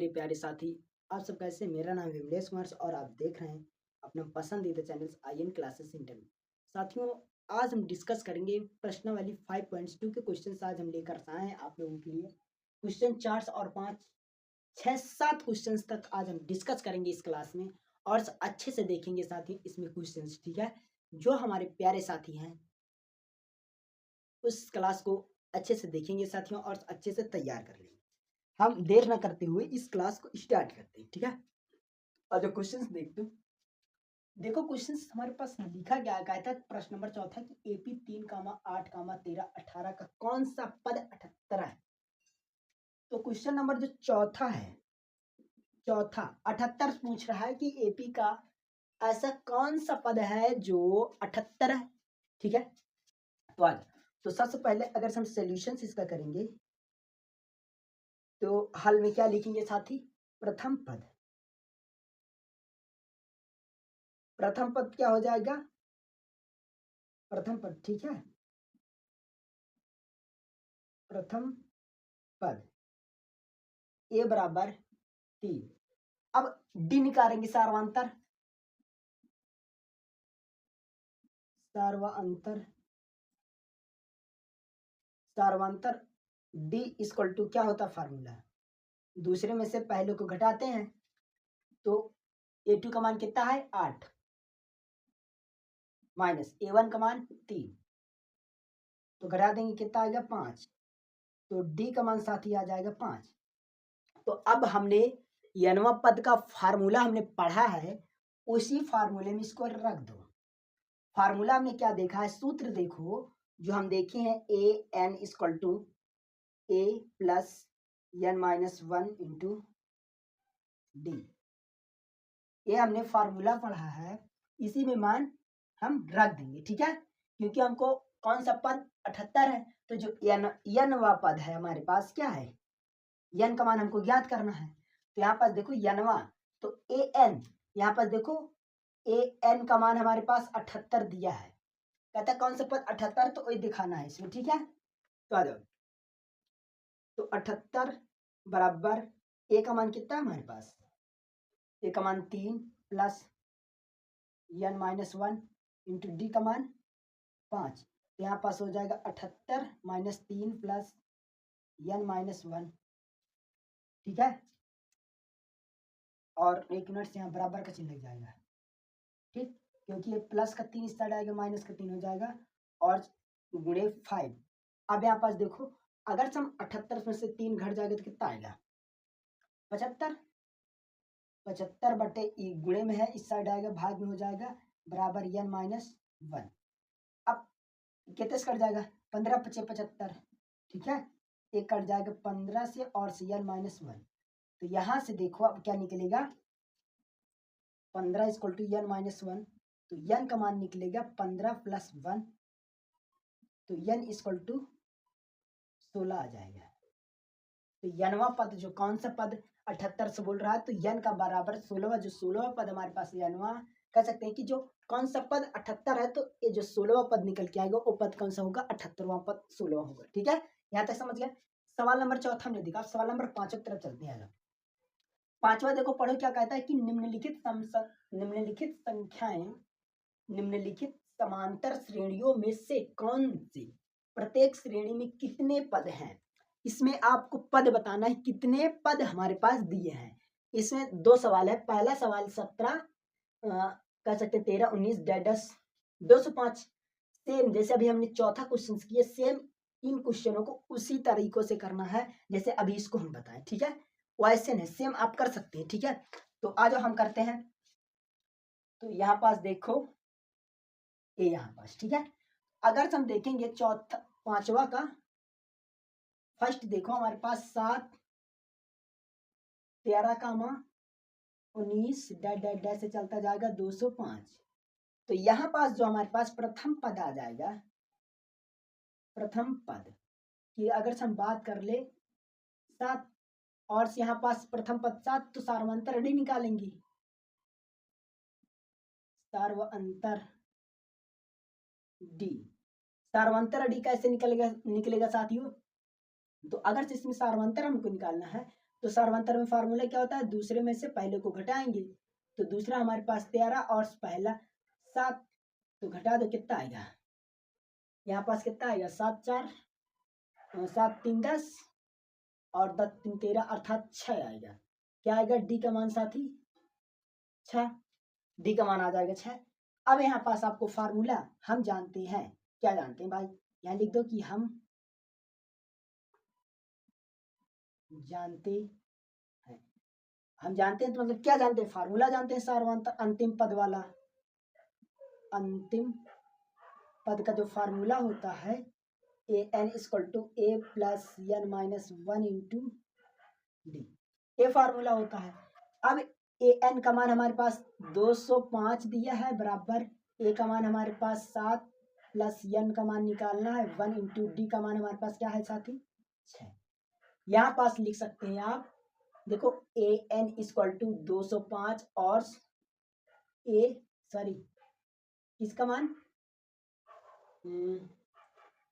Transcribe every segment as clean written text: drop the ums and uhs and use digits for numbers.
मेरे प्यारे साथी, आप सब कैसे? मेरा नाम विमलेश कुमार और आप देख रहे हैं अपना पसंदीदा चैनल आईएन क्लासेस इंटर में। साथियों, आज हम डिस्कस करेंगे प्रश्नावली 5.2 के क्वेश्चंस आज हम लेकर आए हैं आप लोगों के लिए। क्वेश्चन 4 और 5, 6, 7 क्वेश्चंस तक आज हम डिस्कस करेंगे इस क्लास में और अच्छे से देखेंगे साथी इसमें क्वेश्चंस, ठीक है? जो हमारे प्यारे साथी हैं उस क्लास को अच्छे से देखेंगे साथियों और अच्छे से तैयार कर लेंगे। हम देर न करते हुए इस क्लास को स्टार्ट करते हैं, ठीक है? और जो क्वेश्चंस देखते हो, देखो क्वेश्चंस हमारे पास लिखा गया था प्रश्न नंबर 4 कि एपी 3, 8, 13, 18 का कौन सा पद 78 है। तो क्वेश्चन नंबर जो चौथा 78 पूछ रहा है कि एपी का ऐसा कौन सा पद है जो 78 है, ठीक है? तो आज तो सबसे पहले अगर हम सॉल्यूशंस इसका करेंगे तो हल में क्या लिखेंगे साथी? प्रथम पद क्या हो जाएगा? प्रथम पद, ठीक है? प्रथम पद ए बराबर 3। अब डी निकालेंगे सार्वांतर डी इक्वल टू क्या होता फार्मूला? दूसरे में से पहले को घटाते हैं तो A2 का मान कितना है? 8 माइनस A1 का मान 3, तो घटा देंगे कितना आएगा? 5। तो डी का मान साथ ही आ जाएगा 5। तो अब हमने यनवा पद का फार्मूला हमने पढ़ा है, उसी फार्मूले में इसको रख दो। फार्मूला में क्या देखा है? सूत्र देखो जो हम देखे हैं, A N equal to A plus N minus 1 into D. ये हमने फार्मूला पढ़ा है, इसी में मान हम रख देंगे, ठीक है? क्योंकि हमको कौन सा पद 78 है, तो जो यनवा पद है हमारे पास क्या है? यन का मान हमको ज्ञात करना है। तो यहाँ पास देखो यनवा, तो ए एन, यहाँ पास देखो ए एन का मान हमारे पास 78 दिया है। कहता है कौन सा पद 78, तो वही दिखाना है इसमें, ठीक है? तो आ जाओ। तो 78 बराबर ए का मान कितना है हमारे पास? ए का मान 3 plus N minus 1 into d का मान 5। तो यहाँ पास हो जाएगा 78 माइनस 3 प्लस एन माइनस 1, ठीक है? और एक मिनट से यहाँ बराबर का चिन्ह लग जाएगा, ठीक? क्योंकि ये प्लस का 3 इस साइड आएगा, माइनस का 3 हो जाएगा और गुणे 5। अब यहाँ पास देखो, अगर हम 78 में से 3 घट जाएगा तो कितना आएगा? 75। 75 बटे गुणे में है, इस साइड आएगा, भाग में हो जाएगा, बराबर एन माइनस 1। अब कितने से कट जाएगा? 15 × 5 = 75, ठीक है? एक कट जाएगा 15 से और से एन माइनस 1। तो यहाँ से देखो अब क्या निकलेगा? 15 इक्वल टू एन माइनस 1, तो एन का मान निकलेगा 15 प्लस 1, तो एन इक्वल टू 16 आ जाएगा। तो यनवा पद जो कौन सा पद 78 से बोल रहा है, तो यन का बराबर 16वां, जो 16वां पद हमारे पास यनवा, कह सकते हैं कि जो कौन सा पद 78 है, तो ये जो 16वां पद निकल के आएगा वो पद कौन सा होगा? 78वां पद 16वां होगा, ठीक है? यहाँ तक समझ गया? सवाल नंबर 4 हमने देखा। सवाल नंबर 5 की तरफ चलते हैं। 5वां देखो, पढ़ो क्या कहता है कि निम्नलिखित संख्याएं, निम्नलिखित समांतर श्रेणियों में से कौन सी प्रत्येक श्रेणी में कितने पद हैं? इसमें आपको पद बताना है, कितने पद हमारे पास दिए हैं। इसमें 2 सवाल है। पहला सवाल 17, कह सकते 13, 19, 10, 205। सेम जैसे अभी हमने चौथा क्वेश्चन किया, सेम इन क्वेश्चनों को उसी तरीकों से करना है जैसे अभी इसको हम बताएं, ठीक है? वैसे नहीं, सेम आप कर सकते हैं, ठीक है? तो आज हम करते हैं। तो यहाँ पास देखो ये यहाँ पास, ठीक है? अगर हम देखेंगे चौथा 5वां का फर्स्ट देखो, हमारे पास 7, 13 का मान 19 डैश से चलता जाएगा 205। तो यहाँ पास जो हमारे पास प्रथम पद आ जाएगा, प्रथम पद की अगर हम बात कर ले 7 और यहाँ पास प्रथम पद 7, तो सार्वंतर डी निकालेंगे। सार्वंतर डी, सार्वंतर डी कैसे निकलेगा साथियों? तो अगर इसमें सार्वंतर हमको निकालना है तो सार्वंतर में फार्मूला क्या होता है, दूसरे में से पहले को घटाएंगे। तो दूसरा हमारे पास 13 और पहला 7, तो घटा दो कितना आएगा, यहाँ पास कितना आएगा 7 4 7 3 10 और 10 3 13 अर्थात 6 आएगा। क्या आएगा डी का मान साथी 6, डी का मान आ जाएगा 6। अब यहाँ पास आपको फार्मूला हम जानते हैं, क्या जानते हैं भाई, यहाँ लिख दो कि हम जानते हैं। हम जानते हैं तो मतलब क्या जानते हैं, फार्मूला जानते हैं सार्वंतर अंतिम पद वाला। अंतिम पद का जो फार्मूला होता है A N equal to A plus N minus 1 into D, ये फार्मूला होता है। अब ए एन का मान हमारे पास 205 दिया है, बराबर ए का मान हमारे पास 7 प्लस एन का मान निकालना है 1 इंटू डी का मान हमारे पास क्या है साथी 6। यहाँ पास लिख सकते हैं आप, देखो ए एन इक्वल टू 205 और इसका मान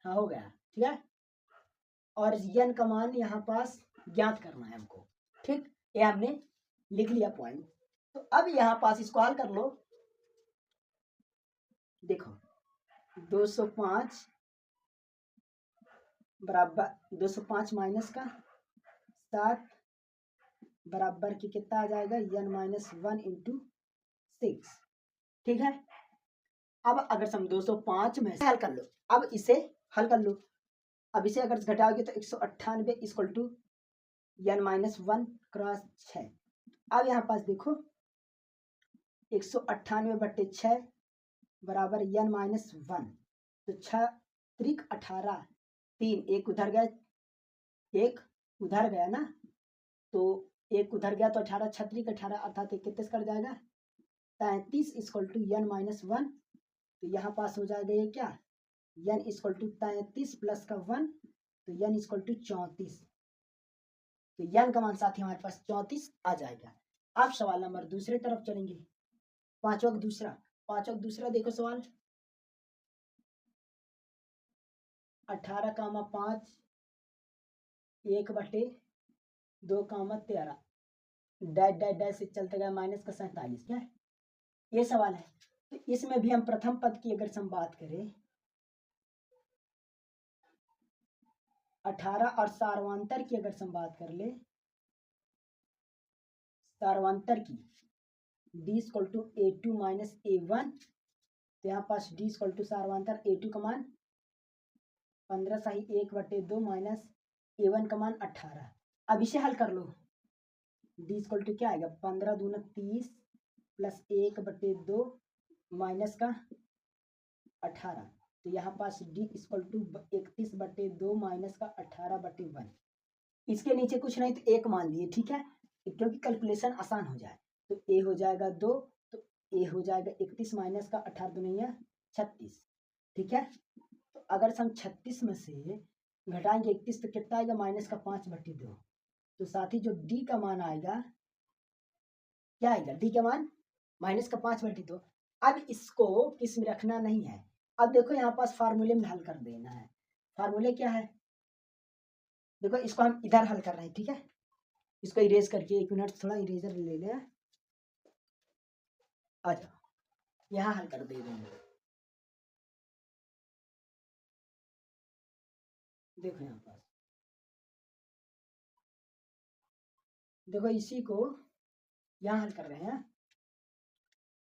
हाँ हो गया, ठीक है, और एन का मान यहाँ पास ज्ञात करना है हमको, ठीक, ये हमने लिख लिया पॉइंट। तो अब यहाँ पास इसको हल कर लो, देखो 205 बराबर 205 माइनस का 7 बराबर की कितना आ जाएगा एन माइनस 1 इंटू 6, ठीक है। अब अगर हम 205 में से हल कर लो, अब इसे हल कर लो, अब इसे अगर घटाओगे तो 198 equal to n minus 1 cross 6। अब यहाँ पास देखो 198 बटे 6 बराबर एन माइनस 1, तो 6 त्रिक 18, 3 एक उधर गया, एक उधर गया ना, तो एक उधर गया तो 18 छत्रिक 18 अर्थात 31 कर जाएगा, 33 इक्वल टू एन माइनस 1, तो यहाँ पास हो जाएगा ये क्या एन इक्वल टू 33 प्लस का 1, तो एन इक्वल टू 34, तो एन का मान साथ ही हमारे पास 34 आ जाएगा। अब सवाल नंबर दूसरे तरफ चलेंगे, पांचवा दूसरा देखो सवाल 18,5 1 बटे 2,13 डैश डैश डैश से चलते गए माइनस का 47, क्या है ये सवाल है। तो इसमें भी हम प्रथम पद की अगर हम बात करें 18 और सार्वांतर की अगर हम बात कर ले, सार्वांतर की d equal to a2 minus a1, तो यहाँ पास d इक्वल टू सार्वांतर a2 का मान 15 सही 1 बटे 2 माइनस a1 का मान 18। अब इसे हल कर लो, d इक्वल टू क्या आएगा 15 दूना 30 प्लस 1 बटे 2 माइनस का 18, तो यहाँ पास d इक्वल टू 31 बटे 2 माइनस का 18 बटे 1। इसके नीचे कुछ नहीं तो 1 मान लिए, ठीक है, क्योंकि कैलकुलेशन आसान हो जाए। तो a हो जाएगा 2, तो a हो जाएगा 31 माइनस का 18 दुनिया 36, ठीक है। तो अगर हम 36 में से घटाएंगे 31 तो कितना आएगा माइनस का 5 बटे 2, तो साथ ही जो d का मान आएगा क्या आएगा, d का मान माइनस का 5 बटे 2। अब इसको किस में रखना नहीं है, अब देखो यहाँ पास फार्मूले में हल कर देना है। फार्मूले क्या है, देखो इसको हम इधर हल कर रहे हैं, ठीक है, इसको इरेज करके 1 मिनट थोड़ा इरेजर ले ले, आ जाओ यहाँ हल कर दे रहे हैं। देखो यहाँ पास देखो इसी को यहाँ हल कर रहे हैं,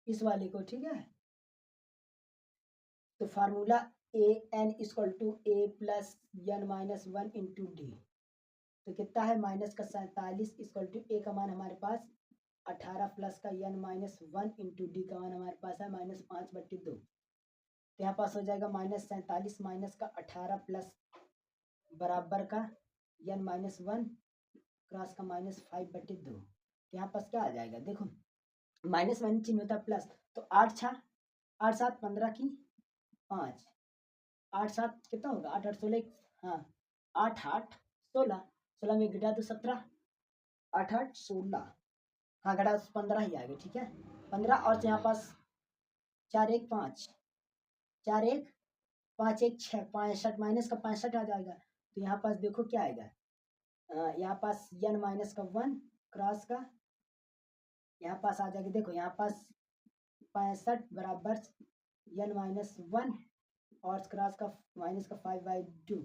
इस वाले को, ठीक है। तो formula a N equal to A plus N minus 1 into d, तो कितना है माइनस का 47 इक्वल टू ए का मान हमारे पास 18 प्लस का एन माइनस 1 इंटू डी का मान हमारे पास है माइनस 5 बट्टी 2, तो यहाँ पास हो जाएगा माइनस 47 माइनस का 18 प्लस बराबर का एन माइनस 1 क्रॉस का माइनस 5 बट्टी 2, यहाँ पास क्या आ जाएगा, देखो माइनस वन चिन्ह होता है प्लस, तो 8 6 8 7 15 की 5, 8 7 कितना होगा 8 8 16, हाँ 8 8 16, 16 में घटा तो 17, 8 8 16, हाँ घटा 15 ही आएगा, ठीक है 15, और यहाँ पास 4 1 5 4 1 5 1 6 65 माइनस का 65 आ जाएगा, तो यहाँ पास देखो क्या आएगा यहाँ पास n माइनस का 1 क्रॉस का यहाँ पास आ जाएगी। देखो यहाँ पास 65 बराबर n माइनस 1 और क्रॉस का माइनस का 5/2।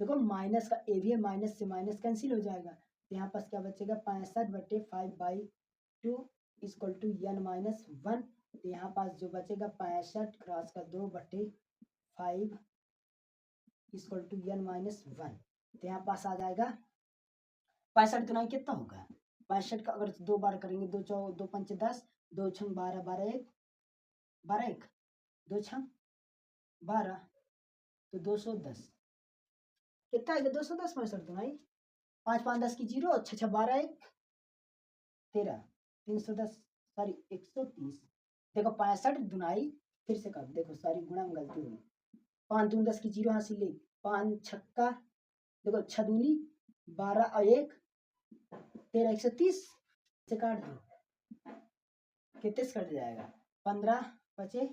देखो माइनस का ए भी है, माइनस से माइनस कैंसिल हो जाएगा, तो यहाँ पास क्या बचेगा 65/5/2 इक्वल टू n माइनस 1। तो यहाँ पास जो बचेगा 65 क्रॉस का 2/5 इक्वल टू n माइनस 1। तो यहाँ पास आ जाएगा 65 दुनाई कितना होगा 65 का अगर 2 बार करेंगे 2 चौ 2 पंच 10 2 छंग 12 12 1 12 1 2 छंग 12 तो 210 कितना है 210 65 दुनाई 5 5 10 की 0 6 6 12 1 13 310 सॉरी 130। देखो 65 दुनाई फिर से कर देखो सॉरी गुणा में गलती हुई 5 दूनी 10 की 0 हासिल ले 5 छक्का देखो 6 दूनी 12 और 1 13 130 से काट दो कितने से कट जाएगा 15 पचे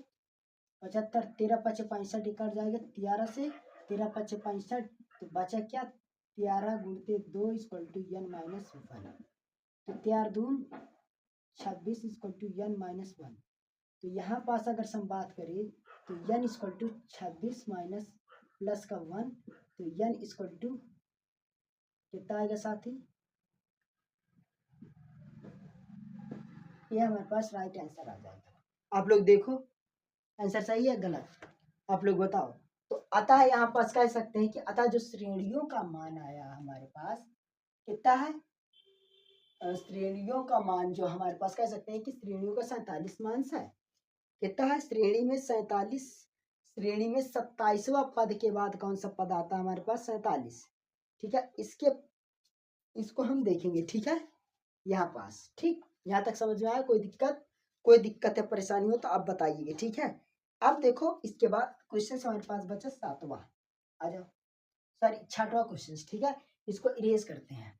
75 13 पचे 65 कट जाएगा 13 से 13 पचे 65 तो बचा क्या 13 गुणते 2 इक्वल टू n माइनस 1। तो 13 दून 26 इक्वल टू n माइनस 1। तो यहाँ पास अगर हम बात करें तो n equal to 26 minus plus का 1 तो n इक्वल टू कितना आएगा साथी ये हमारे पास राइट आंसर आ जाएगा। आप लोग देखो आंसर सही है गलत आप लोग बताओ। तो अतः यहाँ पास कह सकते हैं कि अतः जो श्रेणियों का मान आया हमारे पास कितना है श्रेणियों का मान जो हमारे पास कह सकते हैं कि श्रेणियों का 47 मान है कितना है श्रेणी में 47 श्रेणी में 27वां पद के बाद कौन सा पद आता है हमारे पास 47। ठीक है इसको हम देखेंगे। ठीक है यहाँ पास ठीक यहाँ तक समझ में आया कोई दिक्कत है परेशानी हो तो आप बताइएगा। ठीक है अब देखो इसके बाद क्वेश्चन हमारे पास बचा 7वां आ जाओ सॉरी 6वां क्वेश्चन। ठीक है इसको इरेज करते हैं।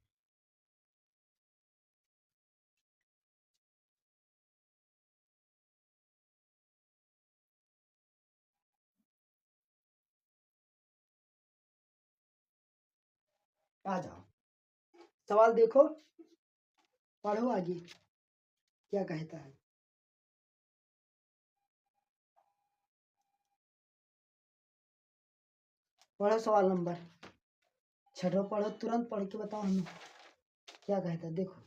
आ जाओ सवाल देखो पढ़ो आगे क्या कहता है। पढ़ो सवाल नंबर 6 पढ़ो तुरंत पढ़ के बताओ हमें क्या कहता है। देखो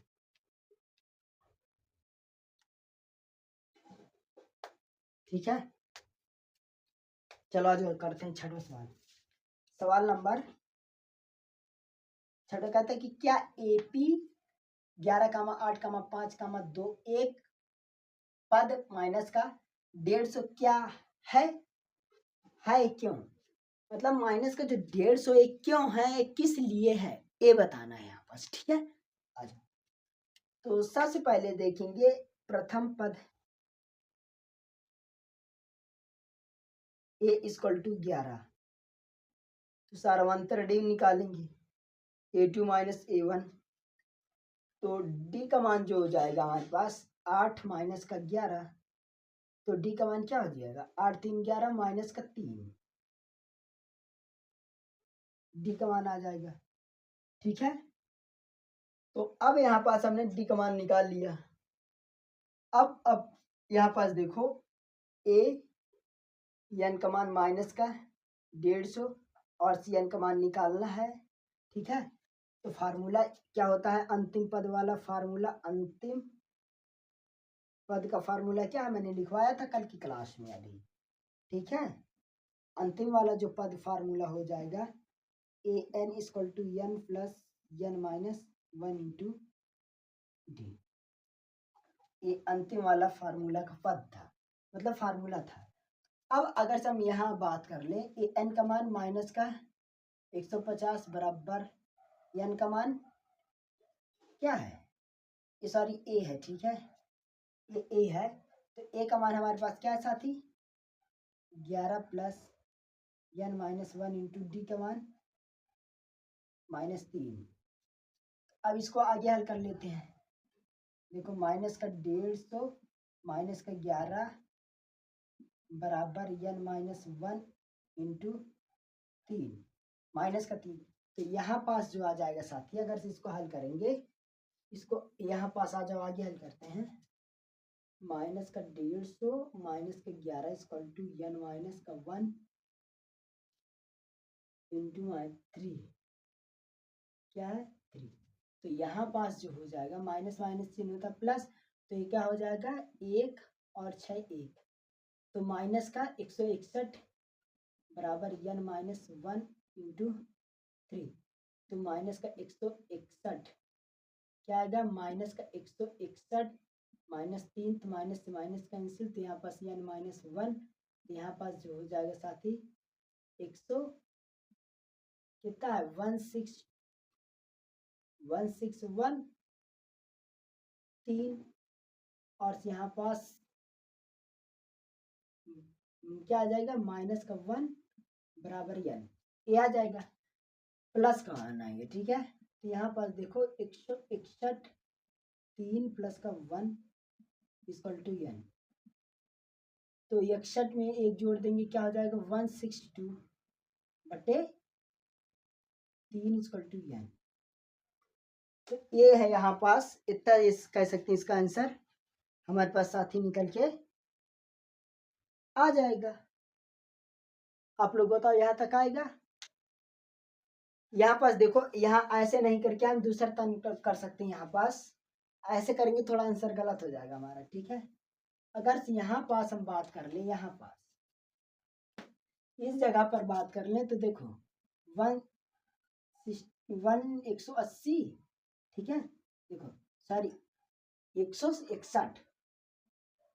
ठीक है चलो आज करते हैं 6वां सवाल। सवाल नंबर 6 कहता है कि क्या एपी 11,8,5,2 एक पद माइनस का 150 क्या है क्यों मतलब माइनस का जो 150 क्यों है किस लिए है ये बताना है यहाँ पास। ठीक है आज तो सबसे पहले देखेंगे प्रथम पद a इक्वल टू 11 तो सार्वंतर डी निकालेंगे a2 माइनस a1 तो d का मान जो हो जाएगा हमारे पास 8 माइनस का 11 तो d का मान क्या हो जाएगा 8 3 11 माइनस का 3 d का मान आ जाएगा। ठीक है तो अब यहाँ पास हमने d का मान निकाल लिया। अब यहाँ पास देखो a n का मान माइनस का 150 और सी n का मान निकालना है। ठीक है तो फार्मूला क्या होता है अंतिम पद वाला फार्मूला अंतिम पद का फार्मूला क्या है मैंने लिखवाया था कल की क्लास में अभी। ठीक है अंतिम वाला जो पद फार्मूला हो जाएगा A N equal to N plus N minus 1 into D ये अंतिम वाला फार्मूला का पद था मतलब फार्मूला था। अब अगर हम यहाँ बात कर लें ए एन का मान माइनस का 150 बराबर एन का मान क्या है ये सॉरी ए है। ठीक है ये ए है तो ए का मान हमारे पास क्या है साथी 11 plus N minus 1 into d का मान -3। अब इसको आगे हल कर लेते हैं। देखो माइनस का 150 माइनस का 11 बराबर एन माइनस 1 इंटू 3 माइनस का 3 तो यहाँ पास जो आ जाएगा साथी, अगर से इसको हल करेंगे, इसको यहाँ पास आ जाओ, आगे हल करते हैं। माइनस का 150 माइनस का 11 इक्वल टू n माइनस का 1 इंटू 3, क्या है 3। तो यहाँ पास जो हो जाएगा, माइनस माइनस चिन्ह होता प्लस, तो ये क्या हो जाएगा 1 और 6 1, तो माइनस का 161 बराबर n माइनस 1 इंटू 3, तो माइनस का 161 क्या आएगा, माइनस का 161 माइनस 3, तो माइनस से माइनस कैंसिल, तो यहाँ पास n माइनस 1, यहाँ पास जो हो जाएगा साथी 100 कितना है 161 3, और यहाँ पास क्या आ जाएगा माइनस का 1 बराबर n, ये आ जाएगा, प्लस का आएंगे, ठीक है। तो यहाँ पास देखो 161 3 प्लस का 1 इक्वल टू n, तो 61 में एक जोड़ देंगे, क्या हो जाएगा 162 बटे 3 इक्वल टू n। तो ये है यहाँ पास इतना, इस कह सकते हैं इसका आंसर हमारे पास साथी निकल के आ जाएगा। आप लोग बताओ यहाँ तक आएगा। यहाँ पास देखो, यहाँ ऐसे नहीं करके हम दूसरा तरीका कर सकते हैं, यहाँ पास ऐसे करेंगे थोड़ा आंसर गलत हो जाएगा हमारा, ठीक है। अगर यहाँ पास हम बात कर लें, यहाँ पास इस जगह पर बात कर लें, तो देखो 180, ठीक है, देखो सॉरी 161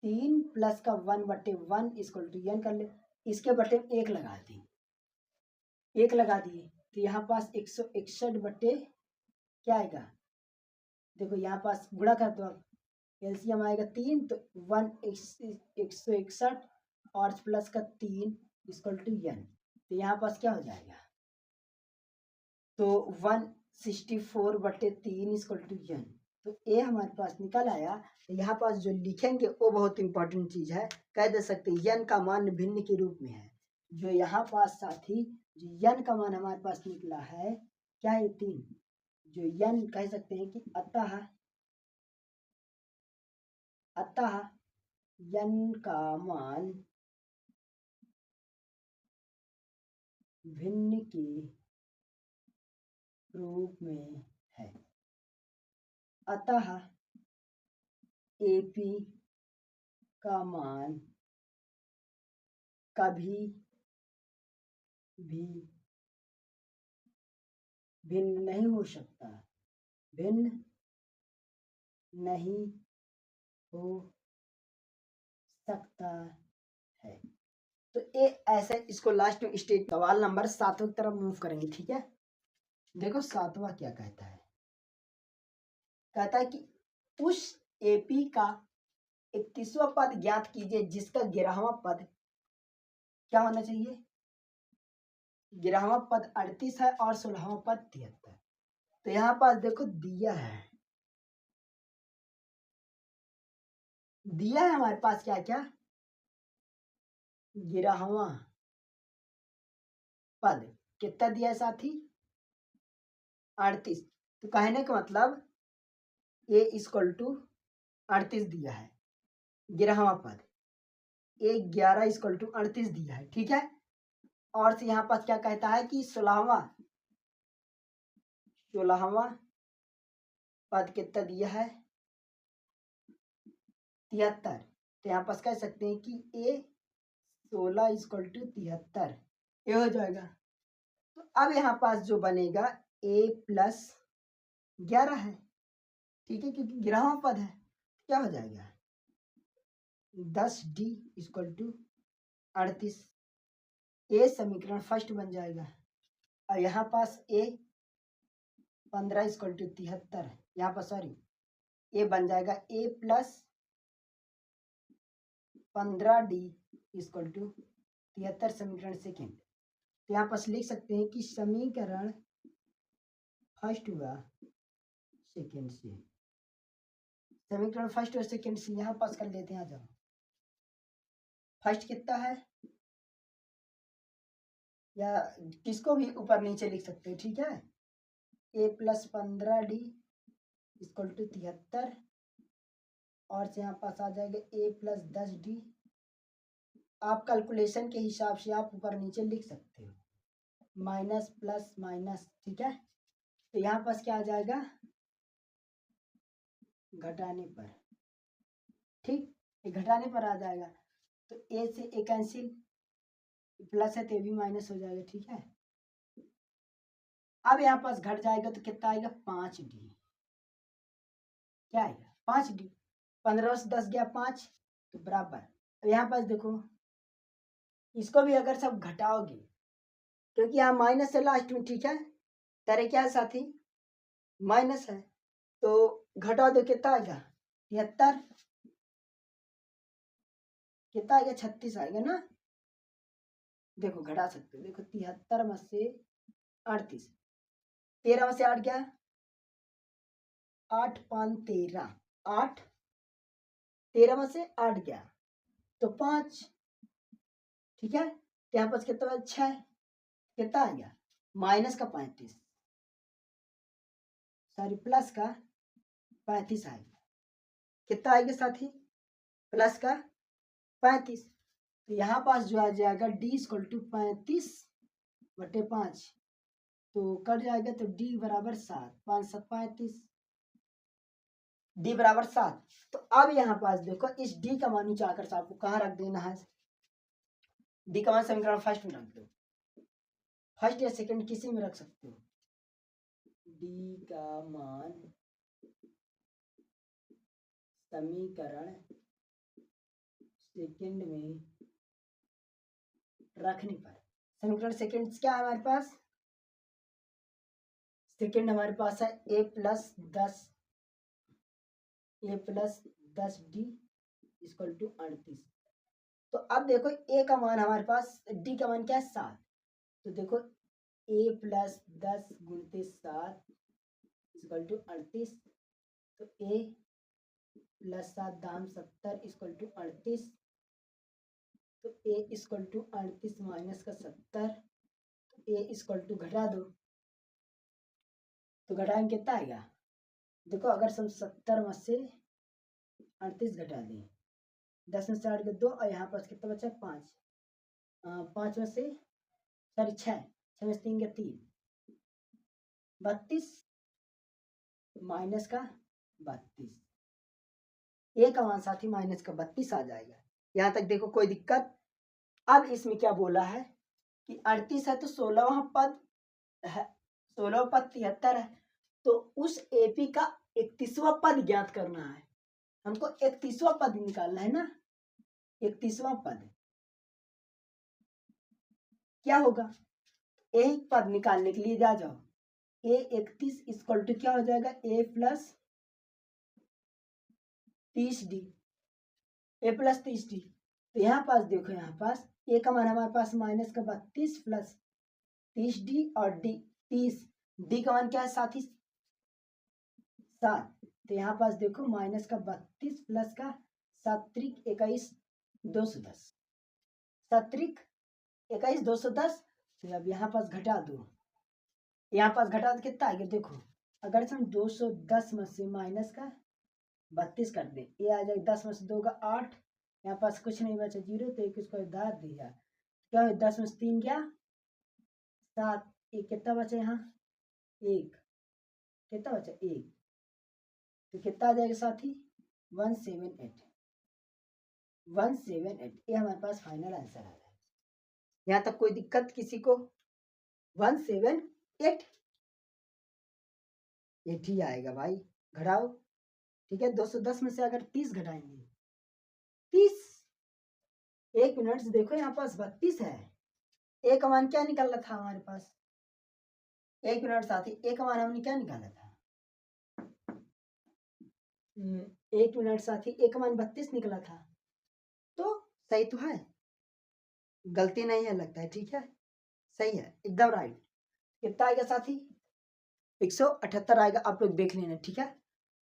3 प्लस का 1 बटे 1 इक्वल टू n कर ले, इसके बटे 1 लगा दी, 1 लगा दिए, तो यहाँ पास 161 बटे क्या आएगा, देखो यहाँ पास गुणा कर दो, अब एलसीएम आएगा 3, तो 161 और प्लस का 3 इक्वल टू n, तो यहाँ पास क्या हो जाएगा, तो 164 बटे 3 इक्वल टू n, तो ये हमारे पास निकल आया। तो यहाँ पास जो लिखेंगे वो बहुत इंपॉर्टेंट चीज है, कह दे सकते n का मान भिन्न के रूप में है। जो यहाँ पास साथी जो n का मान हमारे पास निकला है, क्या है 3, जो n कह सकते हैं कि अतः n का मान भिन्न के रूप में है, अतः AP का मान कभी भी भिन्न नहीं हो सकता, भिन्न नहीं हो सकता है। तो ये ऐसे इसको लास्ट में स्टेट सवाल नंबर 7 की तरफ मूव करेंगे, ठीक है। देखो 7वां क्या कहता है, कहता है कि उस एपी का 31वां पद ज्ञात कीजिए जिसका 11वां पद क्या होना चाहिए, 11वां पद 38 है और 16वां पद 73। तो यहाँ पास देखो दिया है हमारे पास क्या क्या, 11वां पद कितना दिया है साथी 38, तो कहने का मतलब ए इक्वल टू 38 दिया है 11वां पद, ए 11 इक्वल टू 38 दिया है, ठीक है। और से यहाँ पास क्या कहता है कि 16वां पद कितना दिया है 73, तो यहाँ पास कह सकते हैं कि ए 16 इक्वल टू 73, ये हो जाएगा। तो अब यहाँ पास जो बनेगा ए प्लस 11 है, ठीक है, क्योंकि 11वां पद है, क्या हो जाएगा 10D इक्वल टू 38, ए समीकरण फर्स्ट बन जाएगा। और यहाँ पास ए 15 इक्वल टू 73, यहाँ पर सॉरी ए बन जाएगा ए प्लस 15D इक्वल टू 73 समीकरण सेकेंड। तो यहाँ पास लिख सकते हैं कि समीकरण फर्स्ट हुआ सेकेंड से, समीकरण फर्स्ट और सेकेंड से यहाँ पास कर लेते हैं, आ जाओ फर्स्ट कितना है, या किसको भी ऊपर नीचे लिख सकते हैं, ठीक है। a plus 15d equal to 73 और से यहाँ पास आ जाएगा a प्लस 10d। आप कैलकुलेशन के हिसाब से आप ऊपर नीचे लिख सकते हो, माइनस प्लस माइनस, ठीक है। तो यहाँ पास क्या आ जाएगा, घटाने पर, ठीक, घटाने पर आ जाएगा। तो a से a कैंसिल, प्लस है तो भी माइनस हो जाएगा, ठीक है। अब यहाँ पास घट जाएगा तो कितना आएगा, 5d। क्या आएगा, 5d। 15 से 10 गया 5, तो बराबर। अब यहाँ पास देखो, इसको भी अगर सब घटाओगे, क्योंकि यहाँ माइनस है लास्ट में, ठीक है। तेरे क्या है साथी, माइनस है, तो घटा दो, कितना आएगा, 73। कितना आएगा, 36 आएगा ना। देखो घटा सकते हो, देखो 73 में से 38, 13 में से 8 गया, 8 5 13, 8, 13 में से 8 गया तो 5, ठीक है। यहाँ पास कितना, 6, कितना आ गया, माइनस का 35, सॉरी प्लस का 35 आएगा। कितना आएगा साथी, प्लस का 35। तो यहाँ पास जो आ जाएगा d इक्वल टू 35/5, तो कट जाएगा, तो d बराबर 7, 5 7 35, d बराबर 7। तो अब यहाँ पास देखो, इस d का मान नीचे आकर आपको कहाँ रख देना है, d का मान समीकरण फर्स्ट में रख दो, फर्स्ट या सेकंड किसी में रख सकते हो। d का मान समीकरण सेकंड में रखने पर, समीकरण सेकंड क्या है हमारे पास, सेकंड हमारे पास है a plus 10d equal to 38। तो अब देखो a का मान हमारे पास, d का मान क्या है 7, तो देखो a प्लस 10 गुणित 7 इक्वल टू 38। तो a प्लस 7 दाम 70 इक्वल टू 38। तो a इक्वल टू 38 माइनस का 70, तो a इक्वल टू घटा दो, तो घटाएंगे कितना आएगा, देखो अगर हम 70 में से 38 घटा दें, 10 में से 8 के 2, और यहाँ पर कितना बचा, 5, 5 में से सॉरी 6 में से 3 के 3, 32 माइनस का 32, ए का मान साथी माइनस का 32 आ जाएगा। यहाँ तक देखो कोई दिक्कत। अब इसमें क्या बोला है कि 38 है तो 16वां पद है, 16वां पद 73 है, तो उस एपी का 31वां पद ज्ञात करना है हमको। 31वां पद निकालना है ना, 31वां पद क्या होगा, एक पद निकालने के लिए जा जाओ, a 31 इक्वल टू क्या हो जाएगा, a plus 30d, a plus 30d। तो यहाँ पास देखो, यहाँ पास a का मान हमारे पास माइनस का 32 प्लस 30d और d 30, d का मान क्या है साथी 7। तो यहाँ पास देखो माइनस का 32 प्लस का 7 त्रिक 21 210, 7 त्रिक 21 210। तो अब यहाँ पास घटा दो, यहाँ पास घटा दो कितना आएगा, देखो अगर हम 210 में से माइनस का 32 कर दे, ये आ जाएगा 10 में से 2 का 8, यहाँ पास कुछ नहीं बचा 0, तो एक इसको दाद दिया, क्या है 10 में से 3 गया 7, एक कितना बचा यहाँ 1, कितना बचा 1, तो कितना आ जाएगा साथी 178, 178। ये हमारे पास फाइनल आंसर आ रहा है। यहाँ तक कोई दिक्कत किसी को, 178 ये ठीक आएगा भाई, घटाओ, ठीक है। 210 में से अगर 30 घटाएंगे, 30, 1 मिनट से देखो यहाँ पास 32 है, ए का मान क्या निकालना था हमारे पास, 1 मिनट साथी, ए का मान हमने क्या निकाला था, 1 मिनट साथी, ए का मान 32 निकला था, तो सही तो है, गलती नहीं है लगता है, ठीक है, सही है एकदम राइट। कितना आएगा साथी 178 आएगा, आप लोग देख लेना, ठीक है।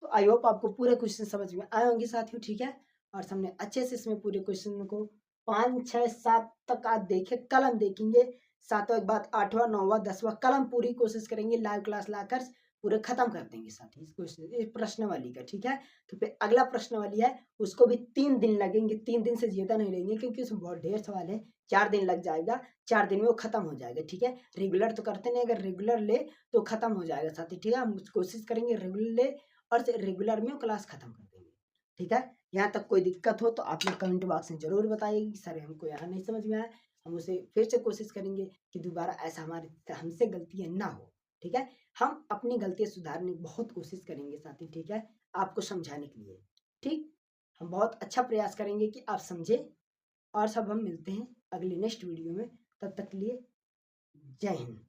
तो आई होप आपको पूरे क्वेश्चन समझ में आए होंगे साथियों, ठीक है। और हमने अच्छे से इसमें पूरे क्वेश्चन को 5 6 7 तक आज देखे, कल हम देखेंगे सातवां के बाद 8वां 9वां 10वां कल हम पूरी कोशिश करेंगे लाइव क्लास लाकर पूरे खत्म कर देंगे साथी इस क्वेश्चन इस प्रश्न वाली का। ठीक है, तो फिर अगला प्रश्न वाली है उसको भी 3 दिन लगेंगे, 3 दिन से ज्यादा नहीं लगेंगे क्योंकि उसमें बहुत ढेर सवाल है। 4 दिन लग जाएगा, 4 दिन में वो खत्म हो जाएगा। ठीक है, रेगुलर तो करते नहीं, अगर रेगुलर ले तो खत्म हो जाएगा साथी। ठीक है, हम कोशिश करेंगे रेगुलर ले और रेगुलर में क्लास खत्म कर देंगे। ठीक है, यहाँ तक कोई दिक्कत हो तो आप लोग कमेंट बॉक्स में जरूर बताइए कि सर हमको यहाँ नहीं समझ में आया, हम उसे फिर से कोशिश करेंगे कि दोबारा ऐसा हमारे हमसे गलतियाँ ना हो। ठीक है, हम अपनी गलतियाँ सुधारने की बहुत कोशिश करेंगे साथी। ठीक है, आपको समझाने के लिए। ठीक, हम बहुत अच्छा प्रयास करेंगे कि आप समझे। और सब हम मिलते हैं अगले नेक्स्ट वीडियो में, तब तक के लिए जय हिंद।